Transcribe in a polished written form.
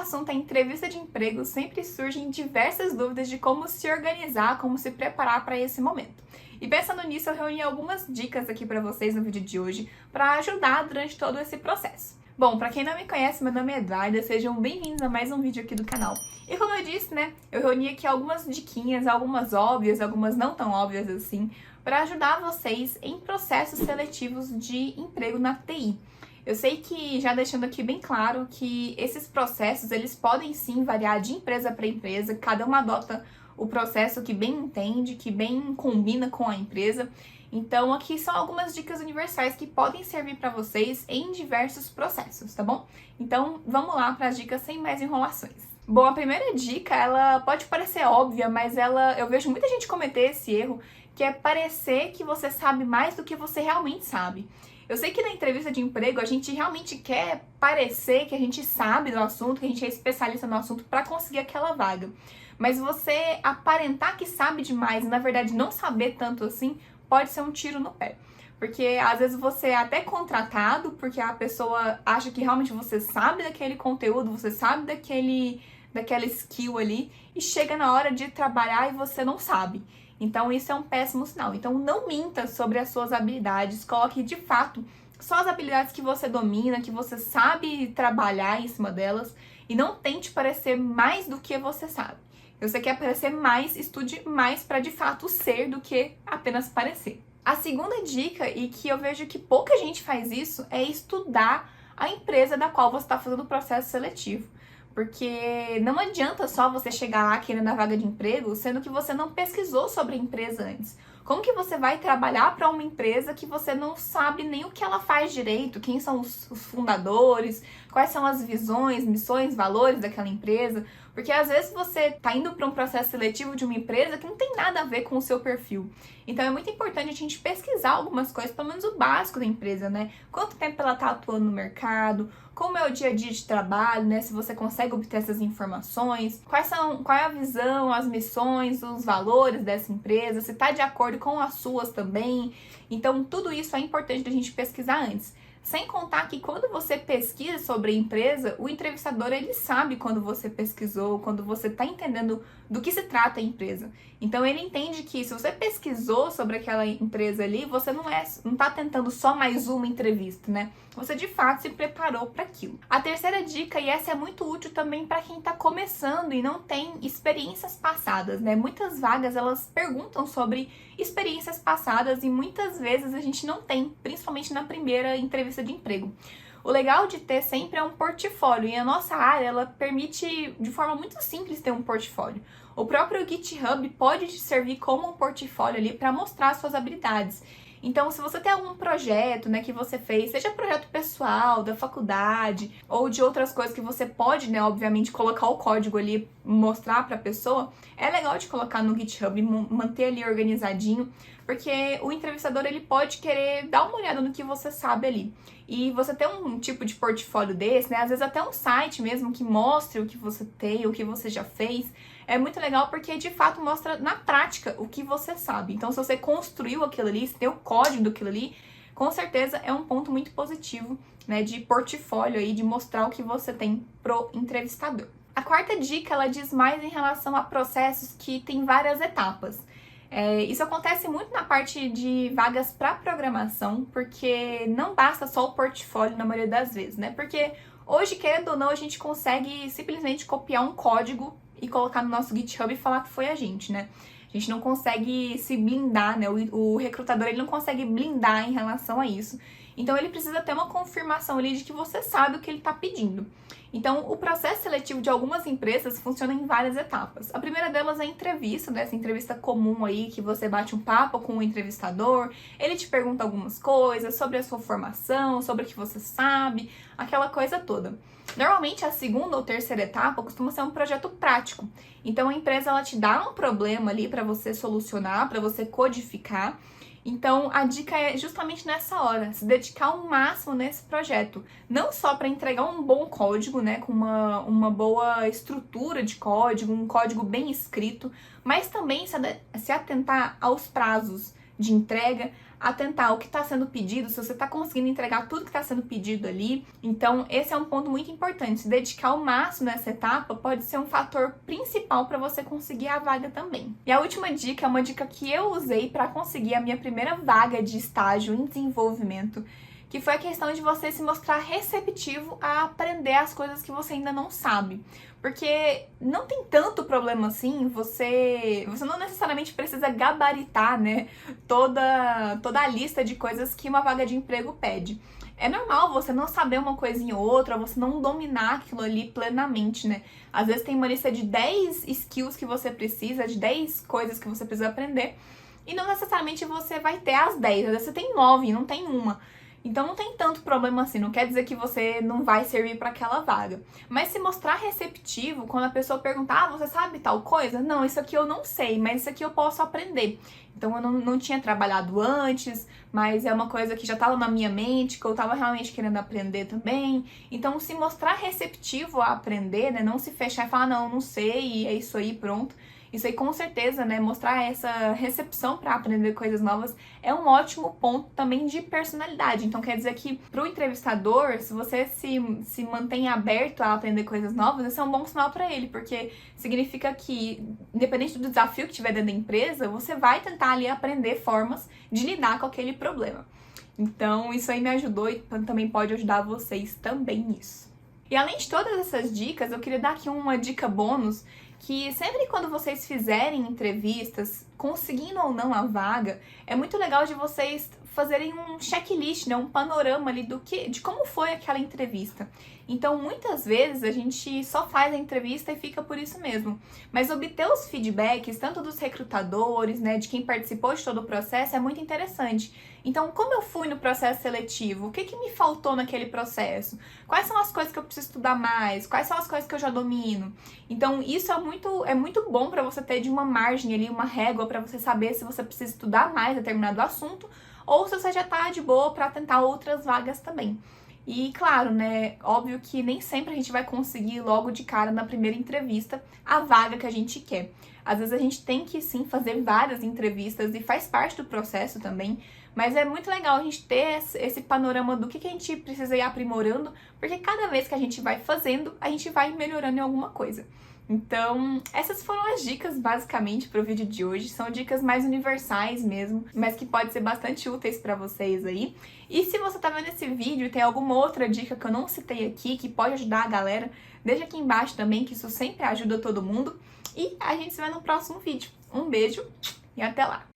assunto é entrevista de emprego, sempre surgem diversas dúvidas de como se organizar, como se preparar para esse momento. E pensando nisso, eu reuni algumas dicas aqui para vocês no vídeo de hoje para ajudar durante todo esse processo. Bom, para quem não me conhece, meu nome é Eduarda, sejam bem-vindos a mais um vídeo aqui do canal. E como eu disse, né, eu reuni aqui algumas diquinhas, algumas óbvias, algumas não tão óbvias assim, para ajudar vocês em processos seletivos de emprego na TI. Eu sei que, já deixando aqui bem claro, que esses processos, eles podem sim variar de empresa para empresa, cada uma adota o processo que bem entende, que bem combina com a empresa. Então, aqui são algumas dicas universais que podem servir para vocês em diversos processos, tá bom? Então, vamos lá para as dicas sem mais enrolações. Bom, a primeira dica, ela pode parecer óbvia, mas eu vejo muita gente cometer esse erro, que é parecer que você sabe mais do que você realmente sabe. Eu sei que na entrevista de emprego a gente realmente quer parecer que a gente sabe do assunto, que a gente é especialista no assunto para conseguir aquela vaga. Mas você aparentar que sabe demais e na verdade não saber tanto assim, pode ser um tiro no pé. Porque às vezes você é até contratado porque a pessoa acha que realmente você sabe daquele conteúdo, você sabe daquela skill ali e chega na hora de trabalhar e você não sabe. Então isso é um péssimo sinal. Então não minta sobre as suas habilidades, coloque de fato só as habilidades que você domina, que você sabe trabalhar em cima delas e não tente parecer mais do que você sabe. Se você quer parecer mais, estude mais para de fato ser do que apenas parecer. A segunda dica, e que eu vejo que pouca gente faz isso, é estudar a empresa da qual você está fazendo o processo seletivo. Porque não adianta só você chegar lá querendo a vaga de emprego, sendo que você não pesquisou sobre a empresa antes. Como que você vai trabalhar para uma empresa que você não sabe nem o que ela faz direito, quem são os fundadores, quais são as visões, missões, valores daquela empresa? Porque às vezes você está indo para um processo seletivo de uma empresa que não tem nada a ver com o seu perfil. Então é muito importante a gente pesquisar algumas coisas, pelo menos o básico da empresa, né? Quanto tempo ela está atuando no mercado, como é o dia a dia de trabalho, né? Se você consegue obter essas informações, qual é a visão, as missões, os valores dessa empresa, se está de acordo com as suas também. Então tudo isso é importante a gente pesquisar antes. Sem contar que quando você pesquisa sobre a empresa, o entrevistador ele sabe quando você pesquisou, quando você está entendendo do que se trata a empresa. Então ele entende que se você pesquisou sobre aquela empresa ali, você não está tentando só mais uma entrevista, né? Você de fato se preparou para aquilo. A terceira dica, e essa é muito útil também para quem está começando e não tem experiências passadas, né? Muitas vagas elas perguntam sobre experiências passadas e muitas vezes a gente não tem, principalmente na primeira entrevista de emprego. O legal de ter sempre é um portfólio, e a nossa área ela permite de forma muito simples ter um portfólio. O próprio GitHub pode te servir como um portfólio ali para mostrar suas habilidades. Então, se você tem algum projeto, né, que você fez, seja projeto pessoal, da faculdade, ou de outras coisas que você pode, né, obviamente, colocar o código ali, mostrar para a pessoa, é legal de colocar no GitHub, manter ali organizadinho, porque o entrevistador, ele pode querer dar uma olhada no que você sabe ali. E você ter um tipo de portfólio desse, né, às vezes até um site mesmo que mostre o que você tem, o que você já fez, é muito legal porque de fato mostra na prática o que você sabe. Então, se você construiu aquilo ali, se tem o código daquilo ali, com certeza é um ponto muito positivo, né, de portfólio aí, de mostrar o que você tem pro entrevistador. A quarta dica, ela diz mais em relação a processos que tem várias etapas. Isso acontece muito na parte de vagas para programação, porque não basta só o portfólio na maioria das vezes, né? Porque hoje, querendo ou não, a gente consegue simplesmente copiar um código e colocar no nosso GitHub e falar que foi a gente, né? A gente não consegue se blindar, né? O recrutador ele não consegue blindar em relação a isso. Então ele precisa ter uma confirmação ali de que você sabe o que ele está pedindo. Então o processo seletivo de algumas empresas funciona em várias etapas. A primeira delas é a entrevista, né? Essa entrevista comum aí que você bate um papo com o entrevistador, ele te pergunta algumas coisas sobre a sua formação, sobre o que você sabe, aquela coisa toda. Normalmente a segunda ou terceira etapa costuma ser um projeto prático. Então a empresa ela te dá um problema ali para você solucionar, para você codificar. Então a dica é justamente nessa hora, se dedicar ao máximo nesse projeto. Não só para entregar um bom código, né, com uma boa estrutura de código, um código bem escrito, mas também se atentar aos prazos de entrega, atentar ao que está sendo pedido, se você está conseguindo entregar tudo que está sendo pedido ali. Então, esse é um ponto muito importante. Se dedicar ao máximo nessa etapa pode ser um fator principal para você conseguir a vaga também. E a última dica é uma dica que eu usei para conseguir a minha primeira vaga de estágio em desenvolvimento, que foi a questão de você se mostrar receptivo a aprender as coisas que você ainda não sabe. Porque não tem tanto problema assim, você não necessariamente precisa gabaritar, né, toda a lista de coisas que uma vaga de emprego pede. É normal você não saber uma coisinha ou outra, você não dominar aquilo ali plenamente, né? Às vezes tem uma lista de 10 skills que você precisa, de 10 coisas que você precisa aprender, e não necessariamente você vai ter as 10, às vezes você tem 9 e não tem uma. Então não tem tanto problema assim, não quer dizer que você não vai servir para aquela vaga. Mas se mostrar receptivo, quando a pessoa perguntar, ah, você sabe tal coisa? Não, isso aqui eu não sei, mas isso aqui eu posso aprender. Então eu não tinha trabalhado antes, mas é uma coisa que já estava na minha mente, que eu estava realmente querendo aprender também. Então se mostrar receptivo a aprender, né, não se fechar e falar, não, não sei, e é isso aí, pronto. Isso aí com certeza, né, mostrar essa recepção para aprender coisas novas é um ótimo ponto também de personalidade. Então quer dizer que para o entrevistador, se você se mantém aberto a aprender coisas novas, isso é um bom sinal para ele, porque significa que, independente do desafio que tiver dentro da empresa, você vai tentar ali aprender formas de lidar com aquele problema. Então isso aí me ajudou e também pode ajudar vocês também nisso. E além de todas essas dicas, eu queria dar aqui uma dica bônus, que sempre quando vocês fizerem entrevistas, conseguindo ou não a vaga, é muito legal de vocês fazerem um checklist, né, um panorama ali de como foi aquela entrevista. Então, muitas vezes a gente só faz a entrevista e fica por isso mesmo. Mas obter os feedbacks, tanto dos recrutadores, né, de quem participou de todo o processo, é muito interessante. Então, como eu fui no processo seletivo? O que me faltou naquele processo? Quais são as coisas que eu preciso estudar mais? Quais são as coisas que eu já domino? Então, isso é muito bom para você ter de uma margem ali, uma régua para você saber se você precisa estudar mais determinado assunto ou se você já tá de boa para tentar outras vagas também. E claro, né, óbvio que nem sempre a gente vai conseguir logo de cara na primeira entrevista a vaga que a gente quer. Às vezes a gente tem que sim fazer várias entrevistas e faz parte do processo também, mas é muito legal a gente ter esse panorama do que a gente precisa ir aprimorando, porque cada vez que a gente vai fazendo, a gente vai melhorando em alguma coisa. Então, essas foram as dicas basicamente para o vídeo de hoje. São dicas mais universais mesmo, mas que podem ser bastante úteis para vocês aí. E se você tá vendo esse vídeo e tem alguma outra dica que eu não citei aqui, que pode ajudar a galera, deixa aqui embaixo também, que isso sempre ajuda todo mundo. E a gente se vê no próximo vídeo. Um beijo e até lá!